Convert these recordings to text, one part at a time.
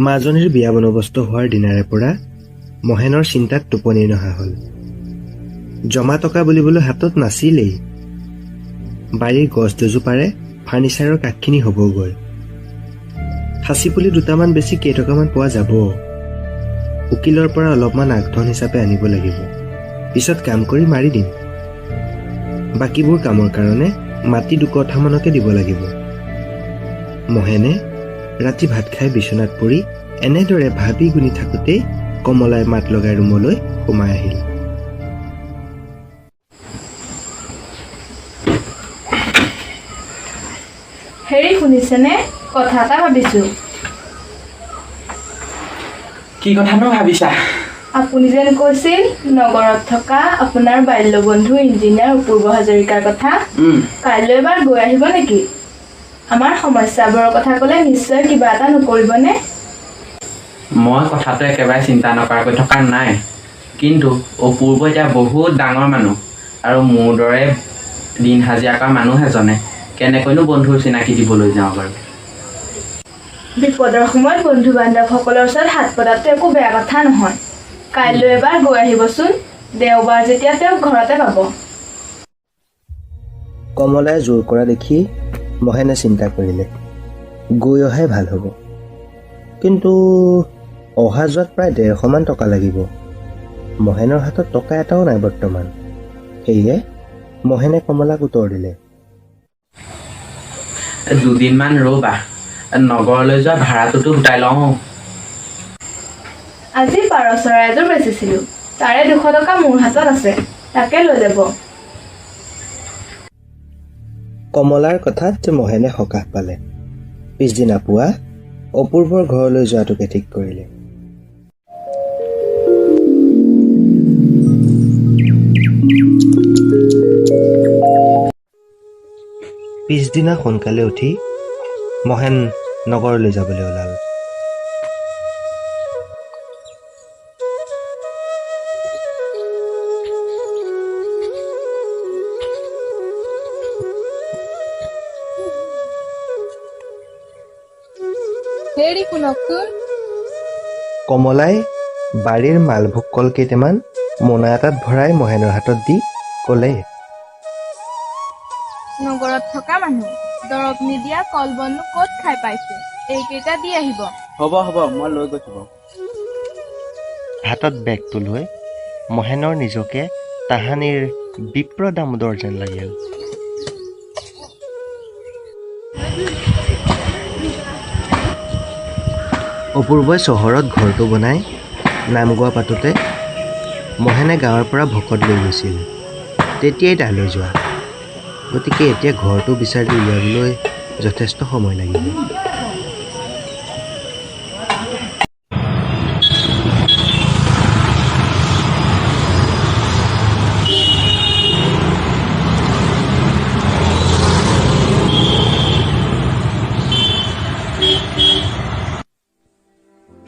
মাজনীৰ বিয়া বন্দবস্ত হোৱাৰ দিনাৰে পৰা মহেনৰ চিন্তাত টোপনি নহা হ'ল। জমা টকা বুলিবলৈ হাতত নাছিলেই। বাৰীৰ গছ দুজোপাৰে ফাৰ্নিচাৰৰ কাঠখিনি হ'বগৈ। সাঁচি পুলি দুটামান বেছি কেইটকামান পোৱা যাব। উকিলৰ পৰা অলপমান আগধন হিচাপে আনিব লাগিব। পিছত কাম কৰি মাৰি দিম। বাকীবোৰ কামৰ কাৰণে মাটি 2 কঠামানকে দিব লাগিব। মহেনে ৰাতি ভাত খাই বিচনাত পৰি এনেদৰে ভাবি গুণি থাকোঁতেই কমলাই মাত লগাই ৰুমলৈ সোমাই আহিল। হেৰি শুনিছেনে? কথা এটা ভাবিছোঁ। কি কথানো ভাবিছা? আপুনি যেন কৈছিল নগৰত থকা আপোনাৰ বাল্য বন্ধু ইঞ্জিনিয়াৰ অপূৰ্ব হাজৰিকাৰ কথা, কাইলৈ এবাৰ গৈ আহিব নেকি? আমাৰ সমস্যাবোৰৰ কথা ক'লে নিশ্চয় কিবা এটা নকৰিবনে? মই কথাটো একেবাৰে চিন্তা নকৰাকৈ থকা নাই, কিন্তু অপূৰ্ব এতিয়া বহুত ডাঙৰ মানুহ আৰু মোৰ দৰে দিন হাজিৰা কৰা মানুহ এজনে কেনেকৈনো বন্ধুৰ চিনাকি দিবলৈ যাওঁ বাৰু। বিপদৰ সময়ত বন্ধু বান্ধৱসকলৰ ওচৰত হাত পতাটো একো বেয়া কথা নহয়। কাইলৈ এবাৰ গৈ আহিবচোন। দেওবাৰ যেতিয়া তেওঁক ঘৰতে পাব। কমলাই জোৰ কৰা দেখি মহেনে চিন্তা কৰিলে, গৈ অহাই ভাল হ'ব। কিন্তু অহা যোৱাত প্ৰায় 150মান টকা লাগিব। মহেনৰ হাতত টকা এটাও নাই বৰ্তমান। সেয়ে মহেনে কমলাক উত্তৰ দিলে, 2 দিনমান ৰ'বা, নগৰলৈ যোৱা ভাড়াটোতো গোটাই লওঁ। আজি পাৰ চৰাই এযোৰ বেচিছিলোঁ, তাৰে 200 টকা মোৰ হাতত আছে, তাকে লৈ যাব। কমলাৰ কথাত মহেনে সকাহ পালে। পিছদিনা পুৱা অপূৰ্বৰ ঘৰলৈ যোৱাটোকে ঠিক কৰিলে। পিছদিনা সোনকালে উঠি মহেন নগৰলৈ যাবলৈ ওলাল। হেৰি শুনকচোন। কমলাই বাৰীৰ মালভোগ কল কেইটামান মোনা এটাত ভৰাই মহেনৰ হাতত দি ক'লে, নগৰত থকা মানুহ দৰৱ নিদিয়া কল বনো ক'ত খাই পাইছে, এইকেইটা দি আহিব। হ'ব মই লৈ গৈ থ'ব। হাতত বেগটো লৈ মহেনৰ নিজকে তাহানিৰ বিপ্ৰ দামোদৰ যেন লাগিল। অপূৰ্বই চহৰত ঘৰটো বনাই নাম গোৱা পাতোতে মহেনে গাঁৱৰ পৰা ভকত লৈ গৈছিল। তেতিয়াই তালৈ যোৱা। গতিকে এতিয়া ঘৰটো বিচাৰি উলিয়াবলৈ যথেষ্ট সময় লাগিব।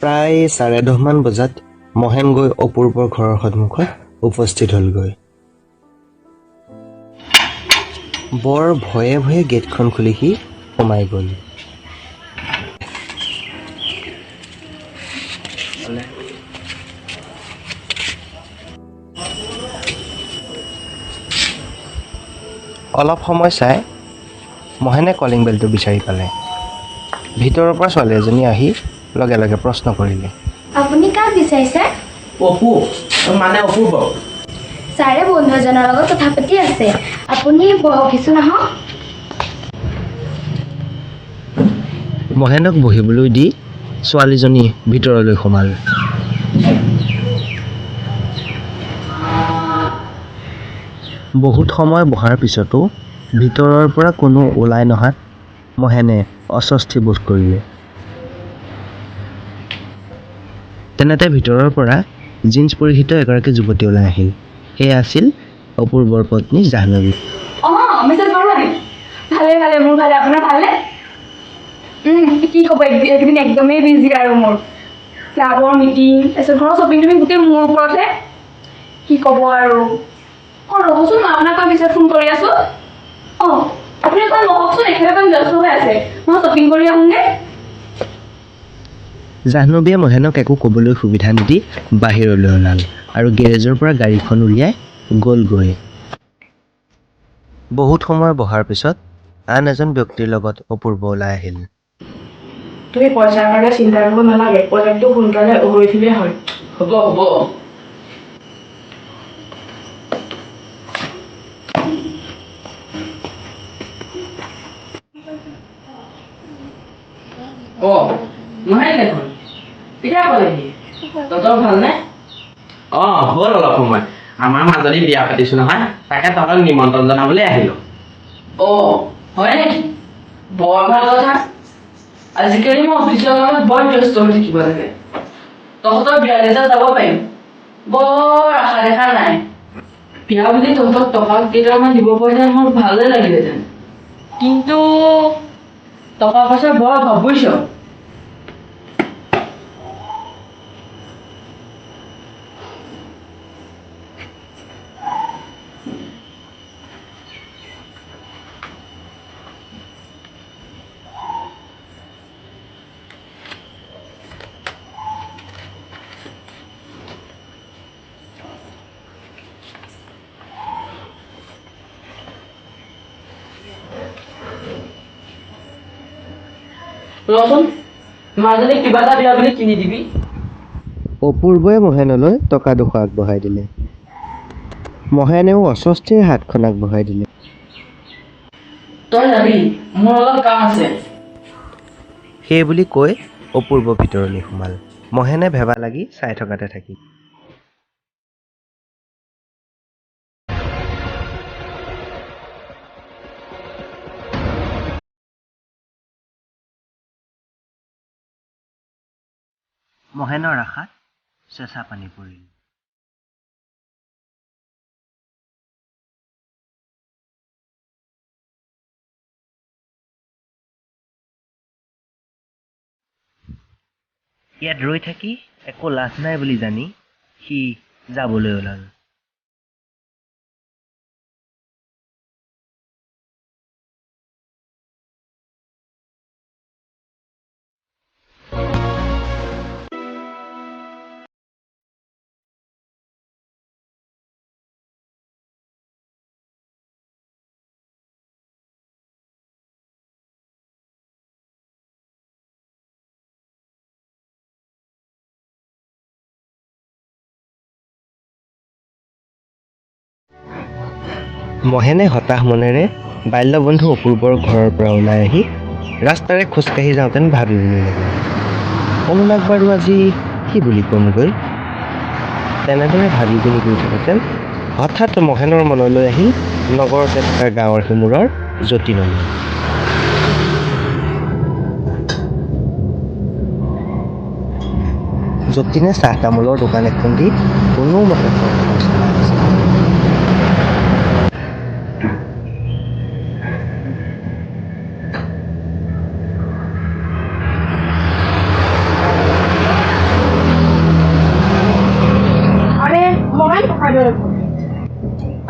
প্ৰায় 10:30মান বজাত মহেন গৈ অপূৰ্বৰ ঘৰৰ সন্মুখত উপস্থিত হ'লগৈ। বৰ ভয়ে ভয়ে গেটখন খুলি সি সোমাই গ'ল। অলপ সময় চাই মহেনে কলিং বেলটো বিচাৰি পালে। ভিতৰৰ পৰা ছোৱালী এজনী আহি লগে লগে প্ৰশ্ন কৰিলে, আপুনি কাক বিচাৰিছে? অপু মানে অপূৰ্ব ছাৰে বন্ধু এজনৰ লগত কথা পাতি আছে আপুনি বহক কিছু নাহক মহেনক বহিবলৈ দি ছোৱালীজনী ভিতৰলৈ সোমাল বহুত সময় বহাৰ পিছতো ভিতৰৰ পৰা কোনো ওলাই নহাত মহেনে অস্বস্তি বোধ কৰিলে তেনেতে ভিতৰৰ পৰা জিন্স পৰিহিত এগৰাকী যুৱতী ওলাই আহিল সেয়া আছিল অপূৰ্বৰ পত্নী জাহ্নৱী মিছেছ বৰুৱানী ভালে ভালে মোৰ ভালে আপোনাৰ ভালনে কি ক'ব এইকেইদিন একদমেই বিজি আৰু মোৰ ক্লাবৰ মিটিং তাৰপিছত ঘৰৰ শ্বপিং টপিং গোটেই মোৰ ওপৰতহে কি ক'ব আৰু ৰ'বচোন মই আপোনাক পিছত ফোন কৰি আছোঁ আপুনি অকণ নহওকচোন একেবাৰে ব্যস্ত হৈ আছে মই শ্বপিং কৰি আহোঁগৈ জাহ্নৱীয়ে মহেনক একো ক'বলৈ সুবিধা নিদি বাহিৰলৈ ওলাল আৰু গেৰেজৰ পৰা গাড়ীখন উলিয়াই গ'লগৈ বহুত সময় বহাৰ পিছত আন এজন ব্যক্তিৰ লগত অপূৰ্ব ওলাই আহিল তুমি পইচাৰ কাৰণে চিন্তা কৰিব নালাগে প্ৰজেক্টটো সোনকালে হৈ উঠিলেই হয় হ'ব নহয় দেখোন কেতিয়া ক'লেহি তহঁতৰ ভালনে হ'ল অলপ সময় আমাৰ মাজনী বিয়া পাতিছোঁ নহয় তাকে তহঁতক নিমন্ত্ৰণ জনাবলৈ আহিলোঁ হয় নেকি বৰ ভাল কথা আজিকালি মই অফিচৰ কামত বৰ ব্যস্ত হৈ থাকিব লাগে তহঁতৰ বিয়ালৈ যাব পাৰিম বৰ আশা দেখা নাই বিয়া বুলি তহঁতক টকা কেইটামান দিব পাৰিলে মোৰ ভালে লাগিলেহেঁতেন কিন্তু টকা পইচা বৰ অভাৱ বুজিছ ৰচোন মাজনী কিবা এটা বিয়া বুলি কিনি দিবি অপূৰ্বই মহেনলৈ টকা 200 আগবঢ়াই দিলে মহেনেও অস্বস্তিৰ হাতখন আগবঢ়াই দিলে তই যাবি মোৰ অলপ কাম আছে সেই বুলি কৈ অপূৰ্ব ভিতৰলৈ সোমাল মহেনে ভেবা লাগি চাই থকাতে থাকিল মহেনৰ আশাত চেঁচা পানী পৰিল ইয়াত ৰৈ থাকি একো লাভ নাই বুলি জানি সি যাবলৈ ওলাল মহেনে হতাশ মনেৰে বাল্যবন্ধু অপূৰ্বৰ ঘৰৰ পৰা ওলাই আহি ৰাস্তাৰে খোজকাঢ়ি যাওঁতেন ভাবিবলৈ লাগিল অনুৰাগ বাৰু আজি কি বুলি ক'মগৈ তেনেদৰে ভাবি পিনি গৈ থাকোঁতে হঠাৎ মহেনৰ মনলৈ আহিল নগৰতে থকা গাঁৱৰ সিমূৰৰ যতীনলৈ যতীনে চাহ তামোলৰ দোকান এখন দি কোনোমতে ঘৰখন চলাই আছে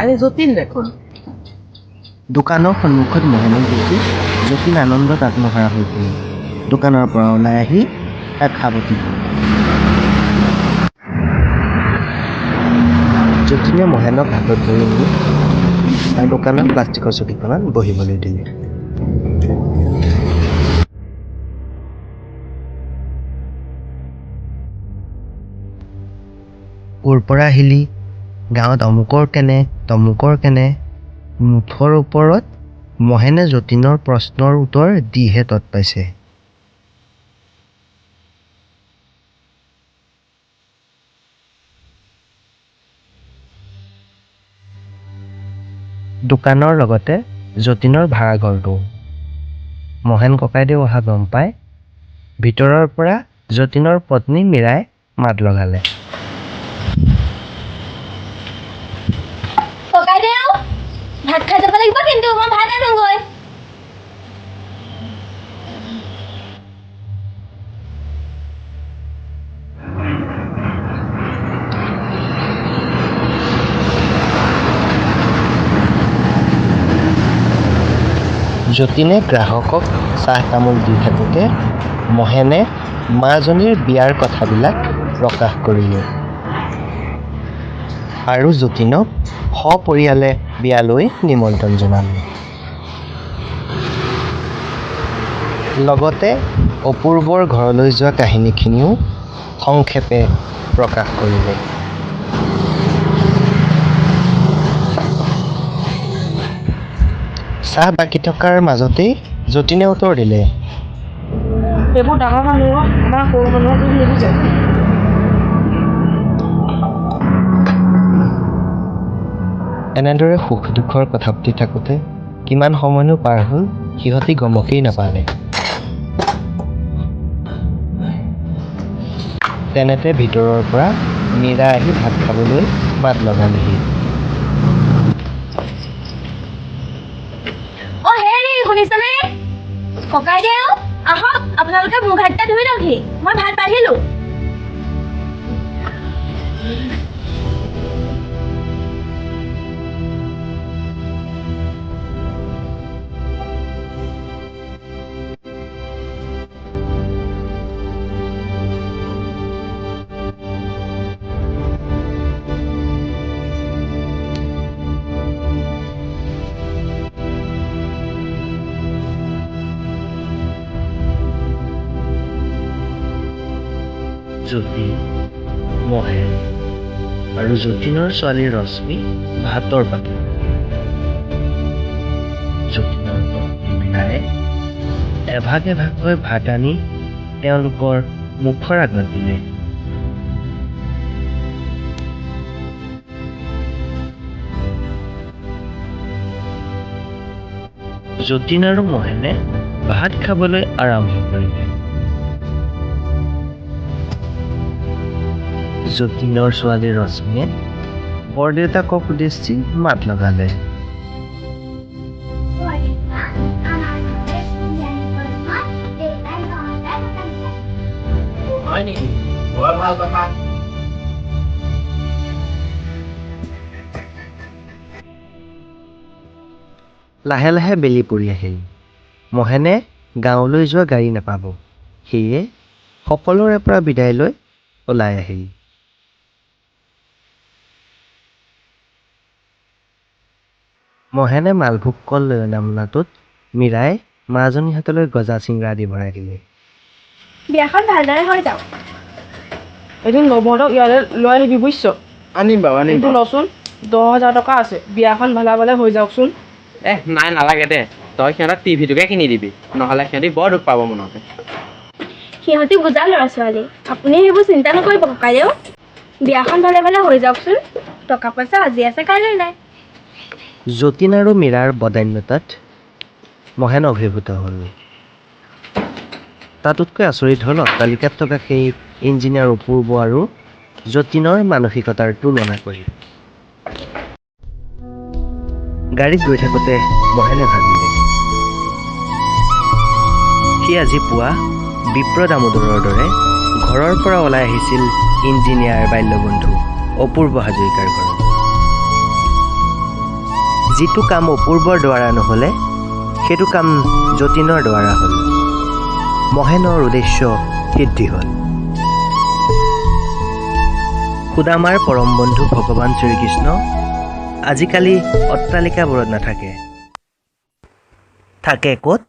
আৰে যতীন দেখোন দোকানৰ সন্মুখত মহেনক দেখি যতীন আনন্দত আত্মহাৰা হৈ পৰিল দোকানৰ পৰা ওলাই আহি তাক সাৱটি যতীনে মহেনক হাতত ধৰি নি তাৰ দোকানত প্লাষ্টিকৰ চকীখনত বহিবলৈ দিলে ক'ৰ পৰা আহিলি, গাঁৱত অমুকৰ কেনে তমুকৰ কেনে, মুঠৰ ওপৰত মহেনে যতীনৰ প্ৰশ্নৰ উত্তৰ দিহে তৎ পাইছে। দোকানৰ লগতে যতীনৰ ভাড়াঘৰটো মহেন ককাইদেউ অহা গম পাই ভিতৰৰ পৰা যতীনৰ পত্নী মীৰাই মাত লগালে। ককাইদেউ ভাত খাই যাব লাগিব, কিন্তু মই ভাত আনোগৈ। যতীনে গ্ৰাহকক চাহ তামোল দি থাকোঁতে মহেনে মাজনীৰ বিয়াৰ কথাবিলাক প্ৰকাশ কৰিলে আৰু যতীনক সপৰিয়ালে বিয়ালৈ নিমন্ত্ৰণ জনালে। লগতে অপূৰ্বৰ ঘৰলৈ যোৱা কাহিনীখিনিও সংক্ষেপে প্ৰকাশ কৰিলে। চাহ বাকী থকাৰ মাজতেই যতীনে উত্তৰ দিলে, এইবোৰ ডাঙৰ মানুহ, আমাৰ সৰু মানুহে যদি নিবুজে। এনেদৰে সুখ দুখৰ কথা পাতি থাকোঁতে কিমান সময়নো পাৰ হ'ল সিহঁতি গমকেই নাপালে। তেনেতে ভিতৰৰ পৰা মীৰা আহি ভাত খাবলৈ মাত লগালেহি। অ' হেৰি শুনিছনে? ককাইদেউ আহক, আপোনালোকে মুখ হাতটা ধুই লওকহি, মই ভাত বাঢ়িলোঁ। জ্যোতি, মহেন আৰু যতীনৰ ছোৱালী ৰশ্মি ভাতৰ পাতি। যতীনৰ পত্নী মীৰাই এভাগ এভাগকৈ ভাত আনি তেওঁলোকৰ মুখৰ আগত দিলে। যতীন আৰু মহেনে ভাত খাবলৈ আৰম্ভ কৰিলে। যতীনৰ ছোৱালী ৰশ্মিয়ে বৰদেউতাকক উদ্দেশ্যি মাত লগালে। হয় নেকি? বৰ ভাল কথা। লাহে লাহে বেলি পৰি আহিল। মহেনে গাঁৱলৈ যোৱা গাড়ী নাপাব, সেয়ে সকলোৰে পৰা বিদায় লৈ ওলাই আহিল। মহেনে মালভোগ কল লৈ অনা মোনাটোত মীৰাই মাজনীৰ হাতলৈ গজা চিঙৰা দি ভৰাই দিলে। বিয়াখন ভালদৰে হৈ যাওক। এদিন নৱহঁতক ইয়ালৈ লৈ আহিবি বুজিছ। আনিম বাৰু আনিম। কিন্তু লচোন 10,000 টকা আছে, বিয়াখন ভালে হৈ যাওকচোন। নাই নালাগে দে, তই সিহঁতক টিভিটোকে কিনি দিবি, নহ'লে সিহঁতি বৰ দুখ পাব মনতে। সিহঁতি বুজা ল'ৰা ছোৱালী, আপুনি সেইবোৰ চিন্তা নকৰিব ককাইদেউ। বিয়াখন ভালে হৈ যাওকচোন, টকা পইচা আজি আছে কাইলৈ নাই। যতীন আৰু মীৰাৰ বদান্যতাত মহেন অভিভূত হ'ল। তাতোতকৈ আচৰিত হ'ল অট্টালিকাত থকা সেই ইঞ্জিনিয়াৰ অপূৰ্ব আৰু যতীনৰ মানসিকতাৰ তুলনা কৰি। গাড়ীত গৈ থাকোঁতে মহেনে ভাবিলে, সি আজি পুৱা বিপ্ৰ দামোদৰৰ দৰে ঘৰৰ পৰা ওলাই আহিছিল ইঞ্জিনিয়াৰ বাল্যবন্ধু অপূৰ্ব হাজৰিকাৰ ঘৰত। যিটো কাম অপূৰ্বৰ দ্বাৰা নহ'লে সেইটো কাম যতীনৰ দ্বাৰা হ'ল। মহেনৰ উদ্দেশ্য সিদ্ধি হ'ল। সুদামাৰ পৰম বন্ধু ভগৱান শ্ৰীকৃষ্ণ আজিকালি অট্টালিকাবোৰত নাথাকে, থাকে ক'ত?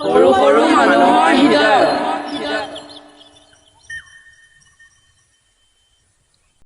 সৰু সৰু মানুহৰ হৃদয়ত।